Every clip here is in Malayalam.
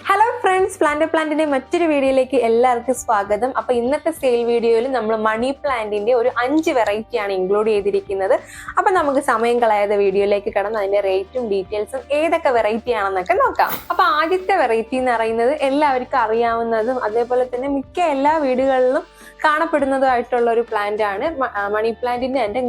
Hello friends, Plantiന്റെ മറ്റൊരു വീഡിയോയിലേക്ക് എല്ലാവർക്കും സ്വാഗതം. അപ്പോൾ ഇന്നത്തെ സെയിൽ വീഡിയോയിൽ നമ്മൾ മണി പ്ലാന്റിന്റെ ഒരു 5 വെറൈറ്റി ആണ് ഇൻക്ലൂഡ് ചെയ്തിരിക്കുന്നത്. അപ്പോൾ നമുക്ക് സമയം കളയാതെ വീഡിയോയിലേക്ക് കടന്ന് അതിന്റെ റേറ്റും ഡീറ്റെയിൽസും ഏതൊക്കെ വെറൈറ്റി ആണെന്നൊക്കെ നോക്കാം. അപ്പോൾ ആദ്യത്തെ വെറൈറ്റി എന്ന് പറയുന്നത് എല്ലാവർക്കും അറിയാവുന്നതും അതേപോലെ തന്നെ മിക്ക എല്ലാ വീടുകളിലും കാണപ്പെടുന്നതായിട്ടുള്ള ഒരു പ്ലാന്റ് ആണ്. മണി പ്ലാന്റിന്റെ തന്നെ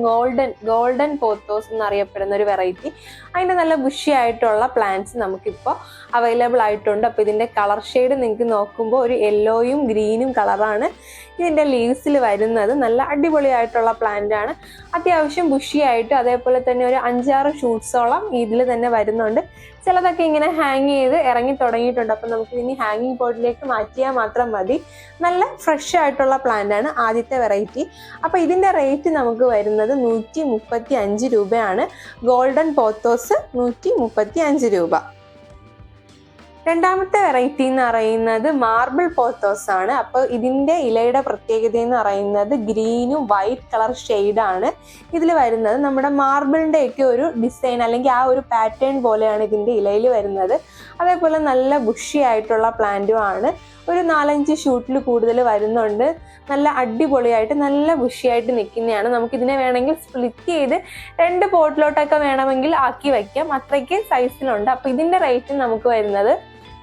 ഗോൾഡൻ പോത്തോസ് എന്നറിയപ്പെടുന്ന ഒരു വെറൈറ്റി. അതിന്റെ നല്ല ബുഷി ആയിട്ടുള്ള പ്ലാന്റ്സ് നമുക്കിപ്പോൾ അവൈലബിൾ ആയിട്ടുണ്ട്. അപ്പോൾ ഇതിന്റെ കളർ ഷെയ്ഡ് നിങ്ങൾക്ക് നോക്കുമ്പോൾ ഒരു യെല്ലോയും ഗ്രീനും കളറാണ് ഇതിന്റെ ലീവ്സിൽ വരുന്നത്. നല്ല അടിപൊളിയായിട്ടുള്ള പ്ലാന്റ് ആണ്. അത്യാവശ്യം ബുഷി ആയിട്ട് അതേപോലെ തന്നെ ഒരു 5-6 ഷൂട്ട്സോളം ഇതിൽ തന്നെ വരുന്നുണ്ട്. ചിലതൊക്കെ ഇങ്ങനെ ഹാങ് ചെയ്ത് ഇറങ്ങി തുടങ്ങിയിട്ടുണ്ട്. അപ്പം നമുക്ക് ഇനി ഹാങ്ങിങ് പോട്ടിലേക്ക് മാറ്റിയാൽ മാത്രം മതി. നല്ല ഫ്രഷ് ആയിട്ടുള്ള പ്ലാന്റ് ആണ് ആദ്യത്തെ വെറൈറ്റി. അപ്പോൾ ഇതിന്റെ റേറ്റ് നമുക്ക് വരുന്നത് 135 രൂപയാണ്. ഗോൾഡൻ പോത്തോസ് 135 രൂപ. രണ്ടാമത്തെ വെറൈറ്റി എന്ന് പറയുന്നത് മാർബിൾ പോത്തോസ് ആണ്. അപ്പോൾ ഇതിന്റെ ഇലയുടെ പ്രത്യേകത എന്ന് പറയുന്നത് ഗ്രീനും വൈറ്റ് കളർ ഷെയ്ഡാണ് ഇതിൽ വരുന്നത്. നമ്മുടെ മാർബിളിന്റെ ഒക്കെ ഒരു ഡിസൈൻ അല്ലെങ്കിൽ ആ ഒരു പാറ്റേൺ പോലെയാണ് ഇതിന്റെ ഇലയിൽ വരുന്നത്. അതേപോലെ നല്ല ബുഷി ആയിട്ടുള്ള പ്ലാന്റും ആണ്. ഒരു 4-5 ഷൂട്ടിൽ കൂടുതൽ വരുന്നുണ്ട്. നല്ല അടിപൊളിയായിട്ട് നല്ല ബുഷിയായിട്ട് നിൽക്കുന്നതാണ്. നമുക്കിതിനെ വേണമെങ്കിൽ സ്പ്ലിറ്റ് ചെയ്ത് 2 പോട്ടിലോട്ടൊക്കെ വേണമെങ്കിൽ ആക്കി വയ്ക്കാം. അത്രയ്ക്ക് സൈസിലുണ്ട്. അപ്പോൾ ഇതിന്റെ റേറ്റ് നമുക്ക് വരുന്നത്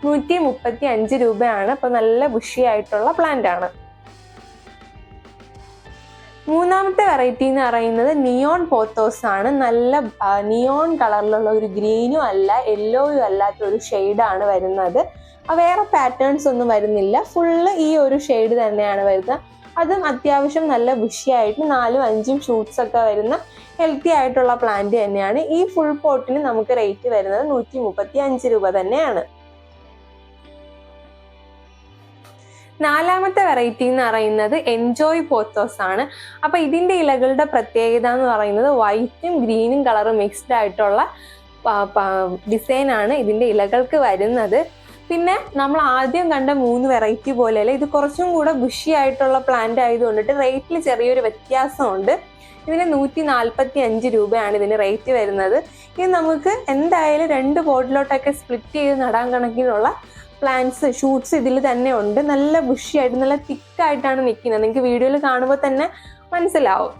135 രൂപയാണ്. അപ്പോൾ നല്ല ബുഷി ആയിട്ടുള്ള പ്ലാന്റ് ആണ്. മൂന്നാമത്തെ വെറൈറ്റി എന്ന് പറയുന്നത് നിയോൺ പോത്തോസ് ആണ്. നല്ല നിയോൺ കളറിലുള്ള ഒരു ഗ്രീനും അല്ല യെല്ലോയും അല്ലാത്ത ഒരു ഷെയ്ഡാണ് വരുന്നത്. വേറെ പാറ്റേൺസ് ഒന്നും വരുന്നില്ല. ഫുള്ള് ഈ ഒരു ഷെയ്ഡ് തന്നെയാണ് വരുന്നത്. അതും അത്യാവശ്യം നല്ല ബുഷിയായിട്ട് 4-5 ഷൂട്ട്സ് ഒക്കെ വരുന്ന ഹെൽത്തി ആയിട്ടുള്ള പ്ലാന്റ് തന്നെയാണ്. ഈ ഫുൾ പോട്ടിന് നമുക്ക് റേറ്റ് വരുന്നത് 135 രൂപ തന്നെയാണ്. നാലാമത്തെ വെറൈറ്റി എന്ന് പറയുന്നത് എൻജോയ് പോത്തോസ് ആണ്. അപ്പൊ ഇതിന്റെ ഇലകളുടെ പ്രത്യേകത എന്ന് പറയുന്നത് വൈറ്റും ഗ്രീനും കളറും മിക്സ്ഡ് ആയിട്ടുള്ള ഡിസൈൻ ആണ് ഇതിന്റെ ഇലകൾക്ക് വരുന്നത്. പിന്നെ നമ്മൾ ആദ്യം കണ്ട 3 വെറൈറ്റി പോലെയല്ല, ഇത് കുറച്ചും കൂടെ ബുഷി ആയിട്ടുള്ള പ്ലാന്റ് ആയതുകൊണ്ടിട്ട് റേറ്റിൽ ചെറിയൊരു വ്യത്യാസമുണ്ട്. ഇതിന് 145 രൂപയാണ് ഇതിന് റേറ്റ് വരുന്നത്. ഇത് നമുക്ക് എന്തായാലും 2 പോട്ടിലോട്ടൊക്കെ സ്പ്ലിറ്റ് ചെയ്ത് നടാൻ കണക്കിനുള്ള പ്ലാന്റ്സ് ഷൂട്ട്സ് ഇതിൽ തന്നെ ഉണ്ട്. നല്ല ബുഷി ആയിട്ട് നല്ല തിക്കായിട്ടാണ് നിൽക്കുന്നത്. നിങ്ങൾക്ക് വീഡിയോയിൽ കാണുമ്പോൾ തന്നെ മനസ്സിലാവും.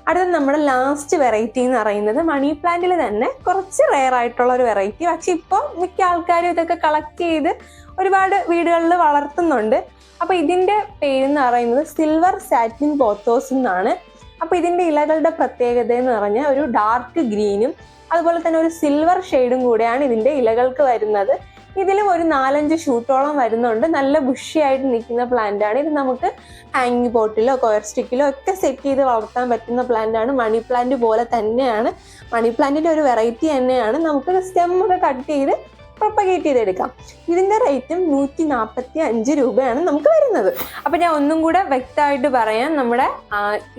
അടുത്ത നമ്മുടെ ലാസ്റ്റ് വെറൈറ്റി എന്ന് പറയുന്നത് മണി പ്ലാന്റിൽ തന്നെ കുറച്ച് റെയർ ആയിട്ടുള്ള ഒരു വെറൈറ്റി. പക്ഷെ ഇപ്പോൾ മിക്ക ആൾക്കാരും ഇതൊക്കെ കളക്ട് ചെയ്ത് ഒരുപാട് വീടുകളിൽ വളർത്തുന്നുണ്ട്. അപ്പോൾ ഇതിന്റെ പേരെന്ന് പറയുന്നത് സിൽവർ സാറ്റിൻ പോത്തോസ് എന്നാണ്. അപ്പോൾ ഇതിന്റെ ഇലകളുടെ പ്രത്യേകത എന്ന് പറഞ്ഞാൽ ഒരു ഡാർക്ക് ഗ്രീനും അതുപോലെ തന്നെ ഒരു സിൽവർ ഷെയ്ഡും കൂടെയാണ് ഇതിന്റെ ഇലകൾക്ക് വരുന്നത്. ഇതിലും ഒരു 4-5 ഷൂട്ടോളം വരുന്നുണ്ട്. നല്ല ബുഷി ആയിട്ട് നിൽക്കുന്ന പ്ലാന്റ് ആണ്. ഇത് നമുക്ക് ഹാങ്ങിങ് പോട്ടിലോ കൊയർ സ്റ്റിക്കിലോ ഒക്കെ സെറ്റ് ചെയ്ത് വളർത്താൻ പറ്റുന്ന പ്ലാന്റ് ആണ്. മണി പ്ലാന്റ് പോലെ തന്നെയാണ്. മണി പ്ലാന്റിന്റെ ഒരു വെറൈറ്റി തന്നെയാണ്. നമുക്ക് സ്റ്റെം ഒക്കെ കട്ട് ചെയ്ത് പ്രൊപ്പഗേറ്റ് ചെയ്തെടുക്കാം. ഇതിന്റെ റേറ്റും 145 രൂപയാണ് നമുക്ക് വരുന്നത്. അപ്പൊ ഞാൻ ഒന്നും കൂടെ വ്യക്തമായിട്ട് പറയാം. നമ്മുടെ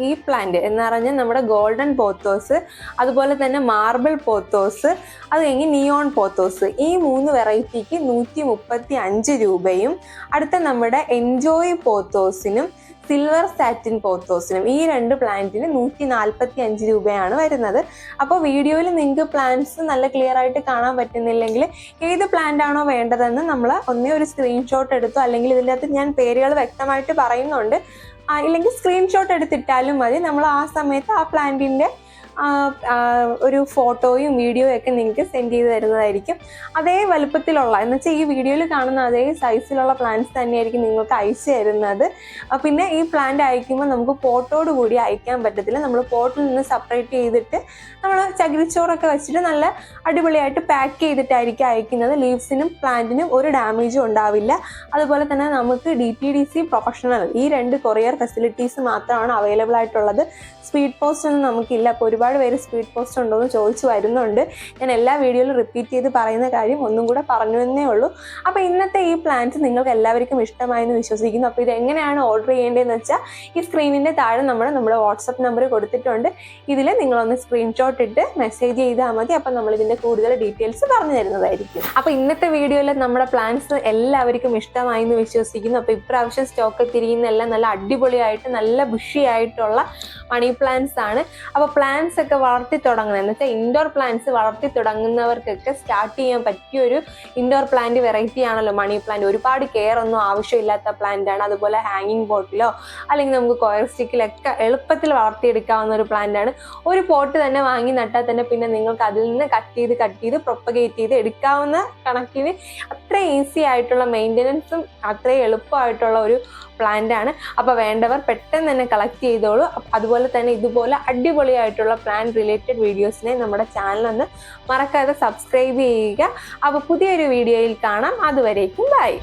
ഈ പ്ലാന്റ് എന്ന് പറഞ്ഞാൽ നമ്മുടെ ഗോൾഡൻ പോത്തോസ്, അതുപോലെ തന്നെ മാർബിൾ പോത്തോസ്, അത് കഴിഞ്ഞ് നിയോൺ പോത്തോസ്, ഈ 3 വെറൈറ്റിക്ക് 135 രൂപയും അടുത്ത നമ്മുടെ എൻജോയ് പോത്തോസിനും സിൽവർ സാറ്റിൻ പോത്തോസിനും ഈ 2 പ്ലാന്റിന് 145 രൂപയാണ് വരുന്നത്. അപ്പോൾ വീഡിയോയിൽ നിങ്ങൾക്ക് പ്ലാന്റ്സ് നല്ല ക്ലിയർ ആയിട്ട് കാണാൻ പറ്റുന്നില്ലെങ്കിൽ ഏത് പ്ലാന്റ് ആണോ വേണ്ടതെന്ന് നമ്മൾ ഒന്നേ ഒരു സ്ക്രീൻഷോട്ട് എടുത്തോ, അല്ലെങ്കിൽ ഇതിൻ്റെ അകത്ത് ഞാൻ പേരുകൾ വ്യക്തമായിട്ട് പറയുന്നുണ്ട്, ഇല്ലെങ്കിൽ സ്ക്രീൻഷോട്ട് എടുത്തിട്ടാലും മതി. നമ്മൾ ആ സമയത്ത് ആ പ്ലാന്റിന്റെ ഒരു ഫോട്ടോയും വീഡിയോയും ഒക്കെ നിങ്ങൾക്ക് സെൻഡ് ചെയ്ത് തരുന്നതായിരിക്കും. അതേ വലുപ്പത്തിലുള്ള എന്ന് വെച്ചാൽ ഈ വീഡിയോയിൽ കാണുന്ന അതേ സൈസിലുള്ള പ്ലാന്റ്സ് തന്നെയായിരിക്കും നിങ്ങൾക്ക് അയച്ചു തരുന്നത്. പിന്നെ ഈ പ്ലാന്റ് അയക്കുമ്പോൾ നമുക്ക് പോട്ടോട് കൂടി അയക്കാൻ പറ്റത്തില്ല. നമ്മൾ പോട്ടിൽ നിന്ന് സെപ്പറേറ്റ് ചെയ്തിട്ട് നമ്മൾ ചകിരിച്ചോറൊക്കെ വെച്ചിട്ട് നല്ല അടിപൊളിയായിട്ട് പാക്ക് ചെയ്തിട്ടായിരിക്കും അയക്കുന്നത്. ലീവ്സിനും പ്ലാന്റിനും ഒരു ഡാമേജും ഉണ്ടാവില്ല. അതുപോലെ തന്നെ നമുക്ക് DTDC പ്രൊഫഷണൽ ഈ 2 കൊറിയർ ഫെസിലിറ്റീസ് മാത്രമാണ് അവൈലബിൾ ആയിട്ടുള്ളത്. സ്പീഡ് പോസ്റ്റ് ഒന്നും നമുക്കില്ല. അപ്പോൾ ഒരുപാട് പേര് സ്പീഡ് പോസ്റ്റ് ഉണ്ടോ എന്ന് ചോദിച്ചു വരുന്നുണ്ട്. ഞാൻ എല്ലാ വീഡിയോയിലും റിപ്പീറ്റ് ചെയ്ത് പറയുന്ന കാര്യം ഒന്നും കൂടെ പറഞ്ഞു എന്നേ ഉള്ളൂ. അപ്പോൾ ഇന്നത്തെ ഈ പ്ലാൻസ് നിങ്ങൾക്ക് എല്ലാവർക്കും ഇഷ്ടമായെന്ന് വിശ്വസിക്കുന്നു. അപ്പോൾ ഇത് എങ്ങനെയാണ് ഓർഡർ ചെയ്യേണ്ടതെന്ന് വെച്ചാൽ ഈ സ്ക്രീനിൻ്റെ താഴെ നമ്മുടെ വാട്സപ്പ് നമ്പർ കൊടുത്തിട്ടുണ്ട്. ഇതിൽ നിങ്ങളൊന്ന് സ്ക്രീൻഷോട്ട് ഇട്ട് മെസ്സേജ് ചെയ്താൽ മതി. അപ്പോൾ നമ്മൾ ഇതിൻ്റെ കൂടുതൽ ഡീറ്റെയിൽസ് പറഞ്ഞു തരുന്നതായിരിക്കും. അപ്പോൾ ഇന്നത്തെ വീഡിയോയിൽ നമ്മുടെ പ്ലാൻസ് എല്ലാവർക്കും ഇഷ്ടമായെന്ന് വിശ്വസിക്കുന്നു. അപ്പോൾ ഇപ്രാവശ്യം സ്റ്റോക്ക് തിരിയുന്ന എല്ലാം നല്ല അടിപൊളിയായിട്ട് നല്ല ബുഷി ആയിട്ടുള്ള മണി പ്ലാന്റ്സ് ആണ്. അപ്പോൾ പ്ലാന്റ്സ് പ്ലാന്റ്സ് ഒക്കെ വളർത്തി തുടങ്ങുന്നത് എന്ന് വെച്ചാൽ ഇൻഡോർ പ്ലാന്റ്സ് വളർത്തി തുടങ്ങുന്നവർക്കൊക്കെ സ്റ്റാർട്ട് ചെയ്യാൻ പറ്റിയ ഒരു ഇൻഡോർ പ്ലാന്റ് വെറൈറ്റി ആണല്ലോ മണി പ്ലാന്റ്. ഒരുപാട് കെയർ ഒന്നും ആവശ്യമില്ലാത്ത പ്ലാന്റ് ആണ്. അതുപോലെ ഹാങ്ങിങ് പോട്ടിലോ അല്ലെങ്കിൽ നമുക്ക് കൊയർ സ്റ്റിക്കിലൊക്കെ എളുപ്പത്തിൽ വളർത്തിയെടുക്കാവുന്ന ഒരു പ്ലാന്റ് ആണ്. ഒരു പോട്ട് തന്നെ വാങ്ങി നട്ടാൽ തന്നെ പിന്നെ നിങ്ങൾക്ക് അതിൽ നിന്ന് കട്ട് ചെയ്ത് പ്രൊപ്പഗേറ്റ് ചെയ്ത് എടുക്കാവുന്ന കണക്കിന് അത്ര ഈസി ആയിട്ടുള്ള മെയിൻ്റെനൻസും അത്രയും എളുപ്പമായിട്ടുള്ള ഒരു പ്ലാന്റ് ആണ്. അപ്പോൾ വേണ്ടവർ പെട്ടെന്ന് തന്നെ കളക്ട് ചെയ്തോളൂ. അതുപോലെ തന്നെ ഇതുപോലെ അടിപൊളിയായിട്ടുള്ള പ്ലാന്റ് റിലേറ്റഡ് വീഡിയോസിനെ നമ്മുടെ ചാനലൊന്ന് മറക്കാതെ സബ്സ്ക്രൈബ് ചെയ്യുക. അപ്പോൾ പുതിയൊരു വീഡിയോയിൽ കാണാം. അതുവരേക്കും ബൈ.